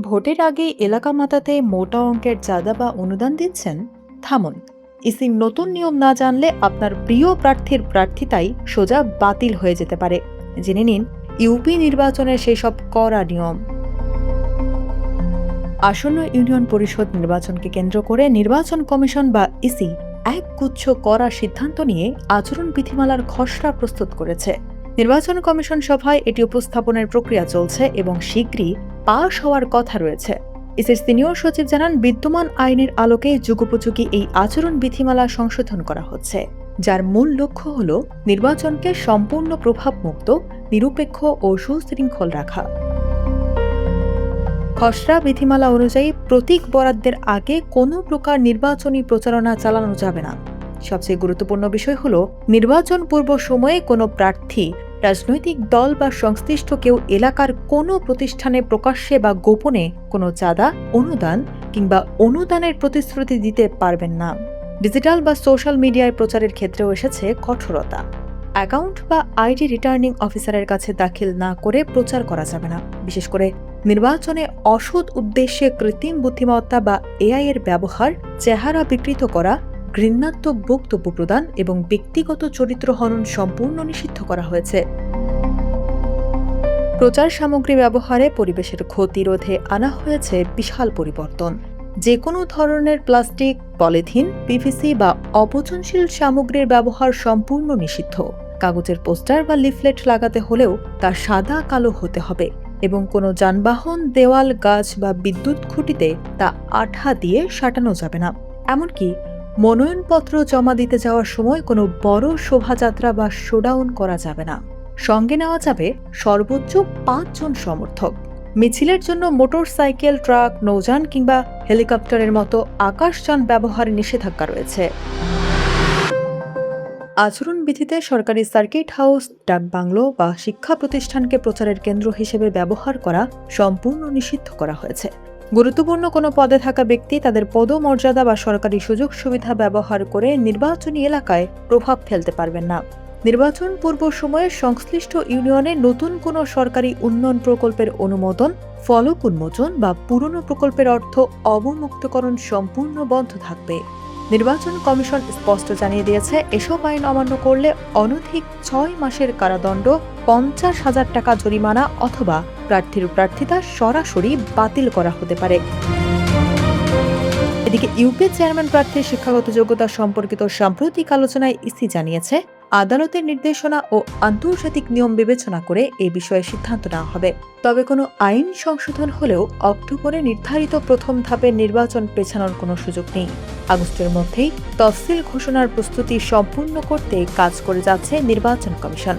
ভোটের আগে এলাকা মাতাতে মোটা অঙ্কের চাঁদা বা অনুদান দিচ্ছেন? থামুন। ইসির নতুন নিয়ম না জানলে আপনার প্রিয় প্রার্থীর প্রার্থিতাই সোজা বাতিল হয়ে যেতে পারে। জেনে নিন ইউপি নির্বাচনের সেসব কড়া নিয়ম। আসন্ন ইউনিয়ন পরিষদ নির্বাচনকে কেন্দ্র করে নির্বাচন কমিশন বা ইসি একগুচ্ছ কড়া সিদ্ধান্ত নিয়ে আচরণ বিধিমালার খসড়া প্রস্তুত করেছে। নির্বাচন কমিশন সভায় এটি উপস্থাপনের প্রক্রিয়া চলছে এবং শীঘ্রই পাশ হওয়ার কথা রয়েছে। ইসির সিনিয়র সচিব জানান, বিদ্যমান আইনের আলোকে যুগোপযোগী এই আচরণ বিধিমালা সংশোধন করা হচ্ছে, যার মূল লক্ষ্য হল নির্বাচনকে সম্পূর্ণ প্রভাবমুক্ত, নিরপেক্ষ ও সুশৃঙ্খল রাখা। খসড়া বিধিমালা অনুযায়ী প্রতীক বরাদ্দের আগে কোনো প্রকার নির্বাচনী প্রচারণা চালানো যাবে না। সবচেয়ে গুরুত্বপূর্ণ বিষয় হল, নির্বাচন পূর্ব সময়ে কোনো প্রার্থী, রাজনৈতিক দল বা সংশ্লিষ্ট কেউ এলাকার কোনো প্রতিষ্ঠানে প্রকাশ্যে বা গোপনে কোনো চাঁদা, অনুদান কিংবা অনুদানের প্রতিশ্রুতি দিতে পারবেন না। ডিজিটাল বা সোশ্যাল মিডিয়ায় প্রচারের ক্ষেত্রেও এসেছে কঠোরতা। অ্যাকাউন্ট বা আইডি রিটার্নিং অফিসারের কাছে দাখিল না করে প্রচার করা যাবে না। বিশেষ করে নির্বাচনে অসৎ উদ্দেশ্যে কৃত্রিম বুদ্ধিমত্তা বা এআই এর ব্যবহার, চেহারা বিকৃত করা, ঘৃণাত্মক বক্তব্য প্রদান এবং ব্যক্তিগত চরিত্র হনন সম্পূর্ণ নিষিদ্ধ করা হয়েছে। প্রচার সামগ্রী ব্যবহারে পরিবেশের ক্ষতি রোধে আনা হয়েছে বিশাল পরিবর্তন। যে কোনো ধরনের প্লাস্টিক, পলিথিন, পিভিসি বা অপচনশীল সামগ্রীর ব্যবহার সম্পূর্ণ নিষিদ্ধ। কাগজের পোস্টার বা লিফলেট লাগাতে হলেও তা সাদা কালো হতে হবে এবং কোনো যানবাহন, দেওয়াল, গাছ বা বিদ্যুৎ খুঁটিতে তা আঠা দিয়ে সাঁটানো যাবে না। এমনকি মনোনয়নপত্র জমা দিতে যাওয়ার সময় কোনো বড় শোভাযাত্রা বা শোডাউন করা যাবে না। সঙ্গে নেওয়া যাবে সর্বোচ্চ 5 জন সমর্থক। মিছিলের জন্য মোটরসাইকেল, ট্রাক, নৌযান কিংবা হেলিকপ্টারের মতো আকাশযান ব্যবহারে নিষেধাজ্ঞা রয়েছে। আচরণবিধিতে সরকারি সার্কিট হাউস, ডাকবাংলো বা শিক্ষা প্রতিষ্ঠানকে প্রচারের কেন্দ্র হিসেবে ব্যবহার করা সম্পূর্ণ নিষিদ্ধ করা হয়েছে। গুরুত্বপূর্ণ কোনো পদে থাকা ব্যক্তি তাদের পদমর্যাদা বা সরকারি সুযোগ সুবিধা ব্যবহার করে নির্বাচনী এলাকায় প্রভাব ফেলতে পারবেন না। নির্বাচন পূর্ব সময়ে সংশ্লিষ্ট ইউনিয়নে নতুন কোনো সরকারি উন্নয়ন প্রকল্পের অনুমোদন, ফলক উন্মোচন বা পুরনো প্রকল্পের অর্থ অবমুক্তকরণ সম্পূর্ণ বন্ধ থাকবে। নির্বাচন কমিশন স্পষ্ট জানিয়ে দিয়েছে, এসব আইন অমান্য করলে অনধিক 6 মাসের কারাদণ্ড, 50,000 টাকা জরিমানা অথবা প্রার্থীর প্রার্থিতা সরাসরি বাতিল করা হতে পারে। এদিকে ইউপি চেয়ারম্যান প্রার্থীর শিক্ষাগত যোগ্যতা সম্পর্কিত সাম্প্রতিক আলোচনায় ইসি জানিয়েছে, আদালতের নির্দেশনা ও আন্তর্জাতিক নিয়ম বিবেচনা করে এ বিষয়ে সিদ্ধান্ত নেওয়া হবে। তবে কোনো আইন সংশোধন হলেও অক্টোবরে নির্ধারিত প্রথম ধাপের নির্বাচন পেছানোর কোনো সুযোগ নেই। আগস্টের মধ্যেই তফসিল ঘোষণার প্রস্তুতি সম্পূর্ণ করতে কাজ করে যাচ্ছে নির্বাচন কমিশন।